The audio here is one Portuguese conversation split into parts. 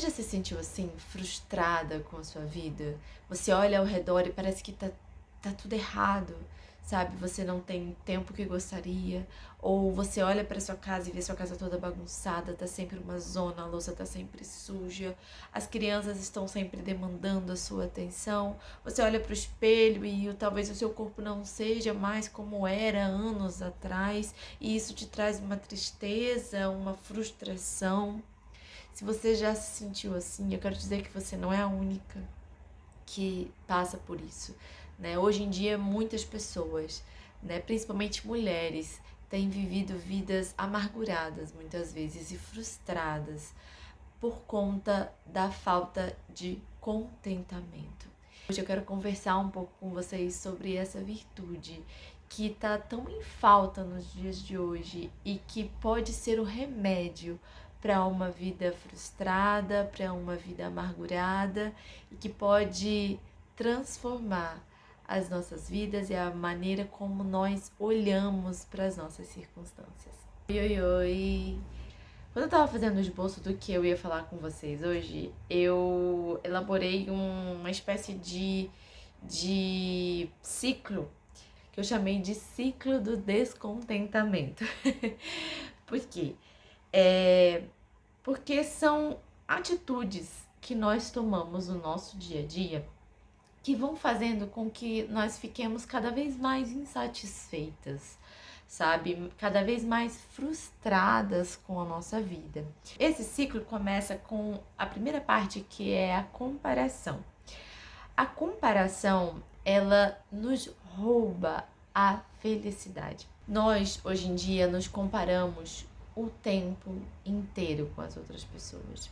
Já se sentiu assim, frustrada com a sua vida? Você olha ao redor e parece que tá tudo errado, sabe? Você não tem tempo que gostaria, ou você olha para sua casa e vê sua casa toda bagunçada, tá sempre uma zona, a louça tá sempre suja, as crianças estão sempre demandando a sua atenção. Você olha para o espelho e talvez o seu corpo não seja mais como era anos atrás, e isso te traz uma tristeza, uma frustração. Se você já se sentiu assim, eu quero dizer que você não é a única que passa por isso, né? Hoje em dia, muitas pessoas, né, principalmente mulheres, têm vivido vidas amarguradas muitas vezes e frustradas por conta da falta de contentamento. Hoje eu quero conversar um pouco com vocês sobre essa virtude que está tão em falta nos dias de hoje e que pode ser o remédio para uma vida frustrada, para uma vida amargurada e que pode transformar as nossas vidas e a maneira como nós olhamos para as nossas circunstâncias. Oi, oi, oi! Quando eu tava fazendo o esboço do que eu ia falar com vocês hoje, eu elaborei uma espécie de ciclo que eu chamei de ciclo do descontentamento. Por quê? Porque são atitudes que nós tomamos no nosso dia a dia que vão fazendo com que nós fiquemos cada vez mais insatisfeitas, sabe? Cada vez mais frustradas com a nossa vida. Esse ciclo começa com a primeira parte, que é a comparação. A comparação, ela nos rouba a felicidade. Nós, hoje em dia, nos comparamos o tempo inteiro com as outras pessoas,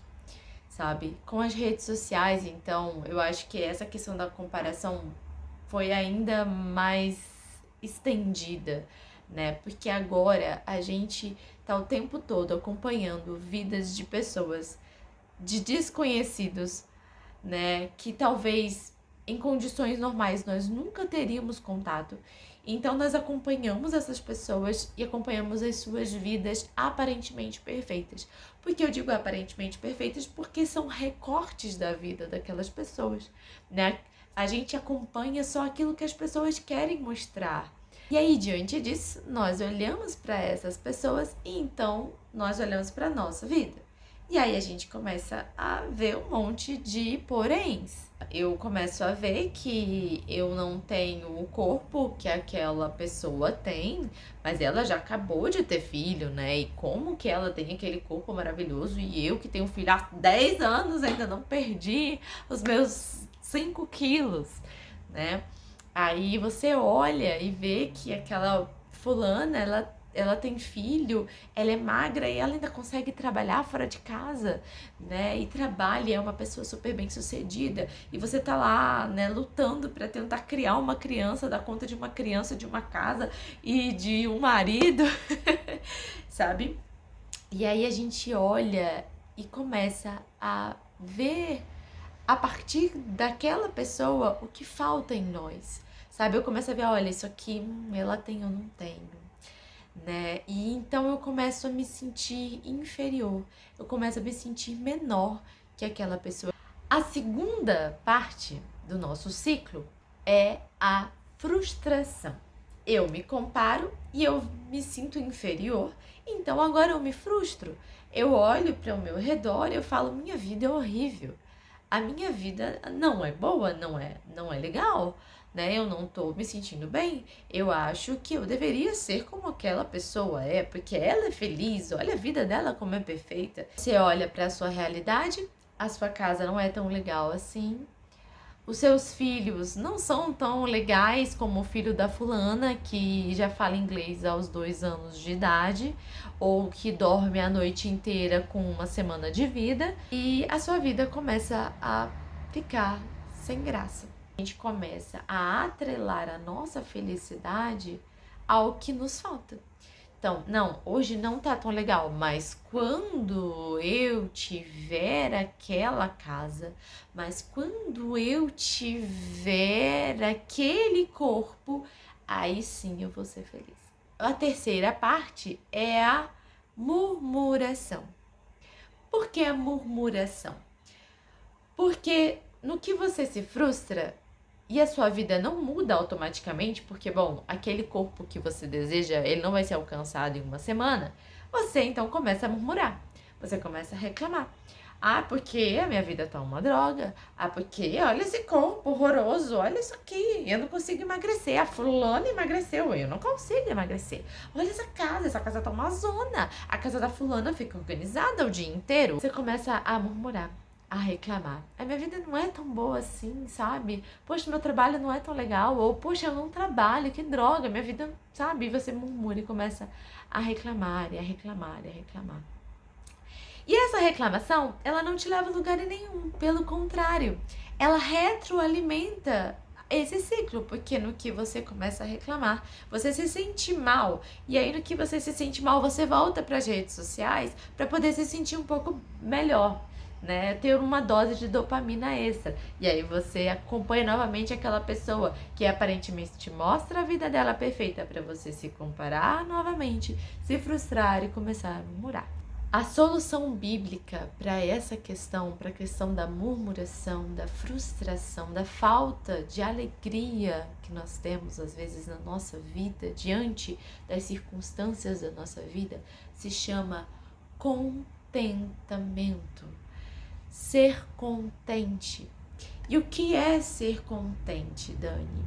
sabe? Com as redes sociais, então, eu acho que essa questão da comparação foi ainda mais estendida, né? Porque agora a gente tá o tempo todo acompanhando vidas de pessoas, de desconhecidos, né? Que talvez em condições normais nós nunca teríamos contato. Então nós acompanhamos essas pessoas e acompanhamos as suas vidas aparentemente perfeitas. Por que eu digo aparentemente perfeitas? Porque são recortes da vida daquelas pessoas, né? A gente acompanha só aquilo que as pessoas querem mostrar. E aí, diante disso, nós olhamos para essas pessoas e então nós olhamos para a nossa vida. E aí a gente começa a ver um monte de poréns. Eu começo a ver que eu não tenho o corpo que aquela pessoa tem, mas ela já acabou de ter filho, né? E como que ela tem aquele corpo maravilhoso e eu que tenho filho há 10 anos ainda não perdi os meus 5 quilos, né? Aí você olha e vê que aquela fulana, ela tem filho, ela é magra e ela ainda consegue trabalhar fora de casa, né? E trabalha, é uma pessoa super bem sucedida. E você tá lá, né, lutando para tentar criar uma criança, dar conta de uma criança, de uma casa e de um marido, sabe? E aí a gente olha e começa a ver a partir daquela pessoa o que falta em nós, sabe? Eu começo a ver, olha, isso aqui ela tem, eu não tenho, né? E então eu começo a me sentir inferior, eu começo a me sentir menor que aquela pessoa. A segunda parte do nosso ciclo é a frustração. Eu me comparo e eu me sinto inferior, então agora eu me frustro. Eu olho para o meu redor e eu falo, minha vida é horrível. A minha vida não é boa, não é legal, né? Eu não tô me sentindo bem. Eu acho que eu deveria ser como aquela pessoa é, porque ela é feliz, olha a vida dela como é perfeita. Você olha para a sua realidade, a sua casa não é tão legal assim. Os seus filhos não são tão legais como o filho da fulana, que já fala inglês aos 2 anos de idade, ou que dorme a noite inteira com uma semana de vida, e a sua vida começa a ficar sem graça. A gente começa a atrelar a nossa felicidade ao que nos falta. Então, não, hoje não tá tão legal, mas quando eu tiver aquela casa, mas quando eu tiver aquele corpo, aí sim eu vou ser feliz. A terceira parte é a murmuração. Por que a murmuração? Porque no que você se frustra e a sua vida não muda automaticamente, porque, bom, aquele corpo que você deseja, ele não vai ser alcançado em uma semana, você então começa a murmurar, você começa a reclamar. Ah, porque a minha vida tá uma droga. Ah, porque olha esse corpo horroroso, olha isso aqui, eu não consigo emagrecer. A fulana emagreceu, eu não consigo emagrecer. Olha essa casa tá uma zona. A casa da fulana fica organizada o dia inteiro. Você começa a murmurar, a reclamar. A minha vida não é tão boa assim, sabe? Poxa, meu trabalho não é tão legal. Ou, poxa, eu não trabalho, que droga, minha vida, sabe? E você murmura e começa a reclamar, e a reclamar, e a reclamar. E essa reclamação, ela não te leva a lugar nenhum, pelo contrário, ela retroalimenta esse ciclo, porque no que você começa a reclamar, você se sente mal, e aí no que você se sente mal, você volta para as redes sociais para poder se sentir um pouco melhor, né? Ter uma dose de dopamina extra. E aí você acompanha novamente aquela pessoa que aparentemente te mostra a vida dela perfeita para você se comparar novamente, se frustrar e começar a murmurar. A solução bíblica para essa questão, para a questão da murmuração, da frustração, da falta de alegria que nós temos às vezes na nossa vida, diante das circunstâncias da nossa vida, se chama contentamento. Ser contente. E o que é ser contente, Dani?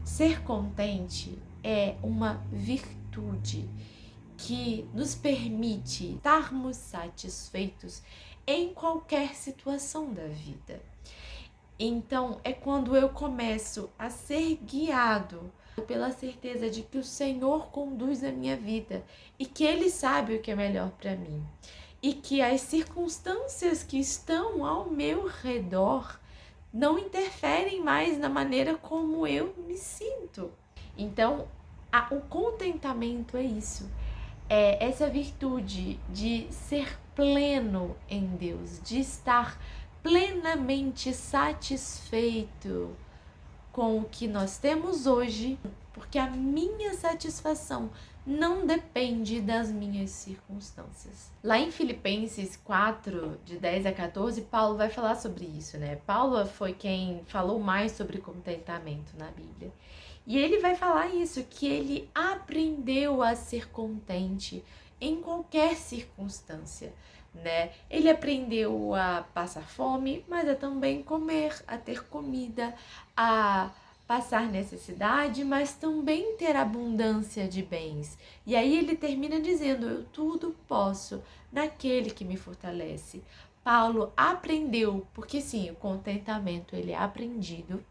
Ser contente é uma virtude que nos permite estarmos satisfeitos em qualquer situação da vida. Então, é quando eu começo a ser guiado pela certeza de que o Senhor conduz a minha vida e que Ele sabe o que é melhor para mim. E que as circunstâncias que estão ao meu redor não interferem mais na maneira como eu me sinto. Então, o contentamento é isso. É essa virtude de ser pleno em Deus, de estar plenamente satisfeito com o que nós temos hoje, porque a minha satisfação não depende das minhas circunstâncias. Lá em Filipenses 4, de 10 a 14, Paulo vai falar sobre isso, né? Paulo foi quem falou mais sobre contentamento na Bíblia. E ele vai falar isso, que ele aprendeu a ser contente em qualquer circunstância, né? Ele aprendeu a passar fome, mas a também comer, a ter comida, a passar necessidade, mas também ter abundância de bens. E aí ele termina dizendo: eu tudo posso naquele que me fortalece. Paulo aprendeu, porque sim, o contentamento ele é aprendido,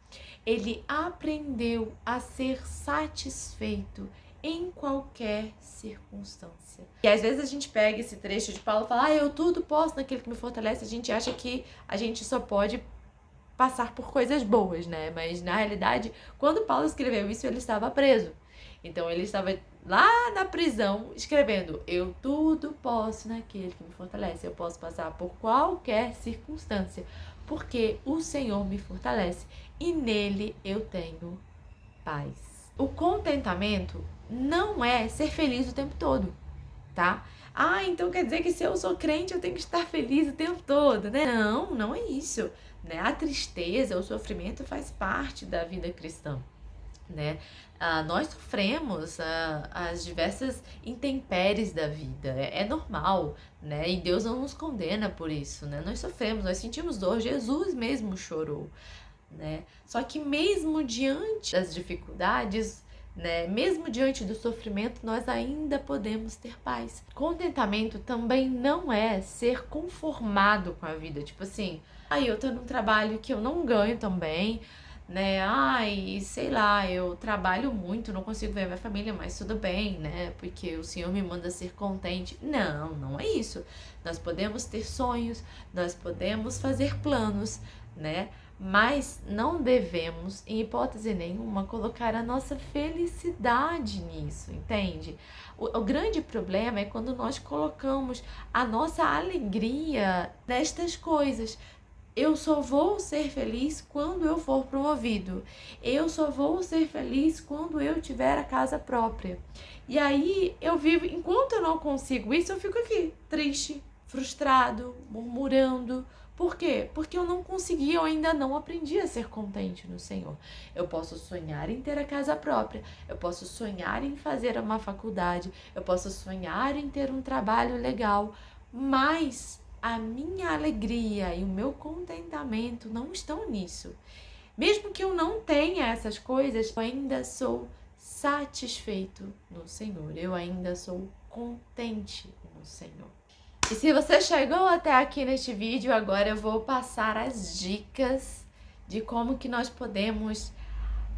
ele aprendeu a ser satisfeito em qualquer circunstância. E às vezes a gente pega esse trecho de Paulo e fala: eu tudo posso naquele que me fortalece. A gente acha que a gente só pode passar por coisas boas, né? Mas na realidade, quando Paulo escreveu isso, ele estava preso. Então ele estava lá na prisão escrevendo: eu tudo posso naquele que me fortalece. Eu posso passar por qualquer circunstância, porque o Senhor me fortalece e nele eu tenho paz. O contentamento não é ser feliz o tempo todo, tá? Ah, então quer dizer que se eu sou crente eu tenho que estar feliz o tempo todo, né? Não, não é isso, né? A tristeza, o sofrimento faz parte da vida cristã, né? Nós sofremos as diversas intempéries da vida, é normal, né? E Deus não nos condena por isso, né? Nós sofremos, nós sentimos dor, Jesus mesmo chorou, né? Só que mesmo diante das dificuldades, né, mesmo diante do sofrimento, nós ainda podemos ter paz. Contentamento também não é ser conformado com a vida, tipo assim, eu tô num trabalho que eu não ganho tão bem, né? Sei lá, eu trabalho muito, não consigo ver a minha família, mas tudo bem, né? Porque o Senhor me manda ser contente. Não, não é isso. Nós podemos ter sonhos, nós podemos fazer planos, né? Mas não devemos, em hipótese nenhuma, colocar a nossa felicidade nisso, entende? O grande problema é quando nós colocamos a nossa alegria nestas coisas. Eu só vou ser feliz quando eu for promovido. Eu só vou ser feliz quando eu tiver a casa própria. E aí eu vivo, enquanto eu não consigo isso, eu fico aqui, triste, frustrado, murmurando, Por quê? Porque eu não consegui, eu ainda não aprendi a ser contente no Senhor. Eu posso sonhar em ter a casa própria, eu posso sonhar em fazer uma faculdade, eu posso sonhar em ter um trabalho legal, mas a minha alegria e o meu contentamento não estão nisso. Mesmo que eu não tenha essas coisas, eu ainda sou satisfeito no Senhor, eu ainda sou contente no Senhor. E se você chegou até aqui neste vídeo, agora eu vou passar as dicas de como que nós podemos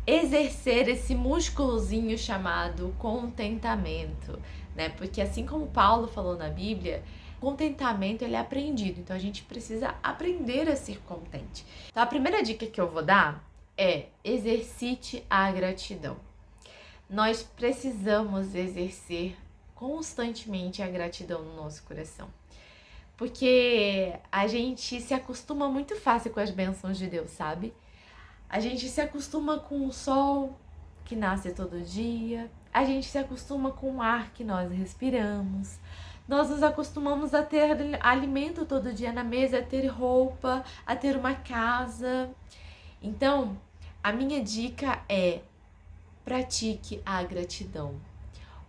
exercer esse músculozinho chamado contentamento, né? Porque assim como Paulo falou na Bíblia, contentamento ele é aprendido, então a gente precisa aprender a ser contente. Então a primeira dica que eu vou dar é exercite a gratidão. Nós precisamos exercer constantemente a gratidão no nosso coração. Porque a gente se acostuma muito fácil com as bênçãos de Deus, sabe? A gente se acostuma com o sol que nasce todo dia, a gente se acostuma com o ar que nós respiramos, nós nos acostumamos a ter alimento todo dia na mesa, a ter roupa, a ter uma casa. Então, a minha dica é: pratique a gratidão.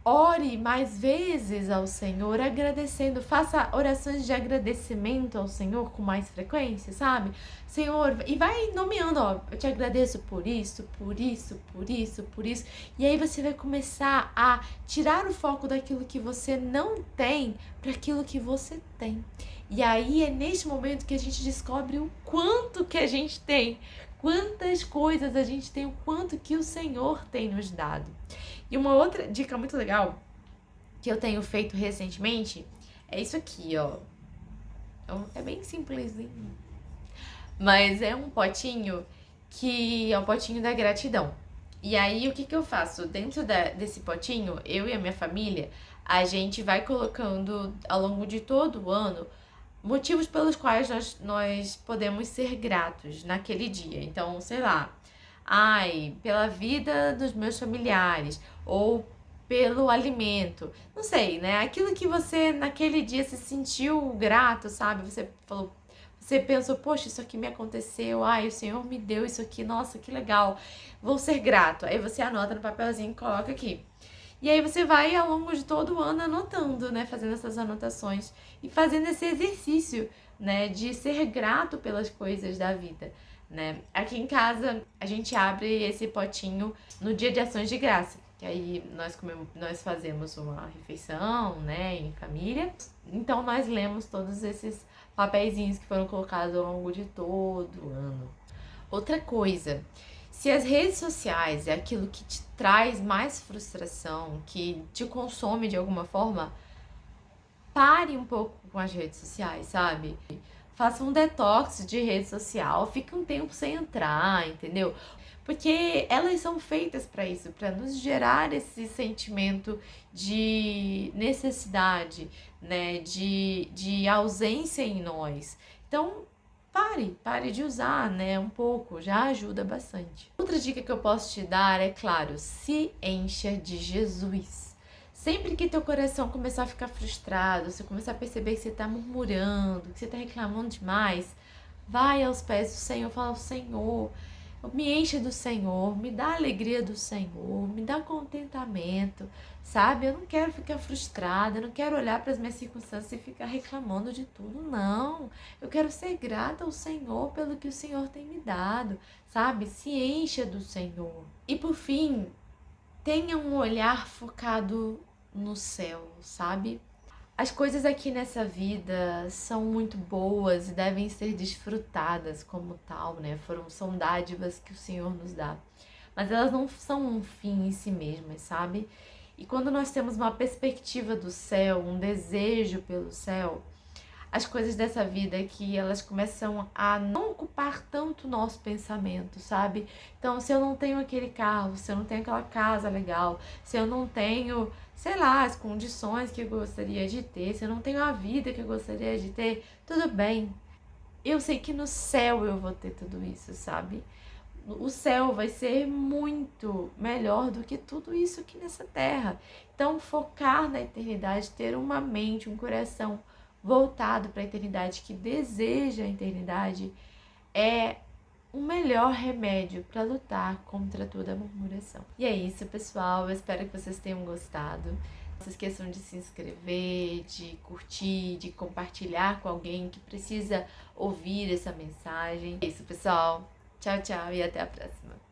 Ore mais vezes ao Senhor, agradecendo. Faça orações de agradecimento ao Senhor com mais frequência, sabe? Senhor, e vai nomeando, ó, eu te agradeço por isso, por isso, por isso, por isso. E aí você vai começar a tirar o foco daquilo que você não tem para aquilo que você tem. E aí é neste momento que a gente descobre o quanto que a gente tem, quantas coisas a gente tem, o quanto que o Senhor tem nos dado. E uma outra dica muito legal que eu tenho feito recentemente é isso aqui, ó. É bem simplesinho, mas é um potinho que é um potinho da gratidão. E aí, o que que eu faço? Dentro desse potinho, eu e a minha família, a gente vai colocando ao longo de todo o ano motivos pelos quais nós podemos ser gratos naquele dia. Então, sei lá, pela vida dos meus familiares, ou pelo alimento, não sei, né? Aquilo que você naquele dia se sentiu grato, sabe? Você pensou, poxa, isso aqui me aconteceu, o Senhor me deu isso aqui, nossa, que legal, vou ser grato. Aí você anota no papelzinho e coloca aqui. E aí você vai ao longo de todo o ano anotando, né? Fazendo essas anotações e fazendo esse exercício, né? De ser grato pelas coisas da vida, né? Aqui em casa a gente abre esse potinho no Dia de Ações de Graça, que aí nós fazemos uma refeição, né? Em família. Então nós lemos todos esses papeizinhos que foram colocados ao longo de todo o ano. Outra coisa, se as redes sociais é aquilo que te traz mais frustração, que te consome de alguma forma, pare um pouco com as redes sociais, sabe? Faça um detox de rede social, fique um tempo sem entrar, entendeu? Porque elas são feitas para isso, para nos gerar esse sentimento de necessidade, né? De ausência em nós. Então, pare de usar, né? Um pouco, já ajuda bastante. Outra dica que eu posso te dar é, claro, se encha de Jesus. Sempre que teu coração começar a ficar frustrado, você começar a perceber que você está murmurando, que você está reclamando demais, vai aos pés do Senhor, fala: Senhor, me enche do Senhor, me dá a alegria do Senhor, me dá contentamento, sabe? Eu não quero ficar frustrada, eu não quero olhar para as minhas circunstâncias e ficar reclamando de tudo, não. Eu quero ser grata ao Senhor pelo que o Senhor tem me dado, sabe? Se encha do Senhor. E por fim, tenha um olhar focado no céu, sabe? As coisas aqui nessa vida são muito boas e devem ser desfrutadas como tal, né? São dádivas que o Senhor nos dá. Mas elas não são um fim em si mesmas, sabe? E quando nós temos uma perspectiva do céu, um desejo pelo céu, as coisas dessa vida que elas começam a não ocupar tanto o nosso pensamento, sabe? Então, se eu não tenho aquele carro, se eu não tenho aquela casa legal, se eu não tenho, sei lá, as condições que eu gostaria de ter, se eu não tenho a vida que eu gostaria de ter, tudo bem. Eu sei que no céu eu vou ter tudo isso, sabe? O céu vai ser muito melhor do que tudo isso aqui nessa terra. Então, focar na eternidade, ter uma mente, um coração voltado para a eternidade, que deseja a eternidade, é o melhor remédio para lutar contra toda a murmuração. E é isso, pessoal. Eu espero que vocês tenham gostado. Não se esqueçam de se inscrever, de curtir, de compartilhar com alguém que precisa ouvir essa mensagem. É isso, pessoal. Tchau, tchau e até a próxima.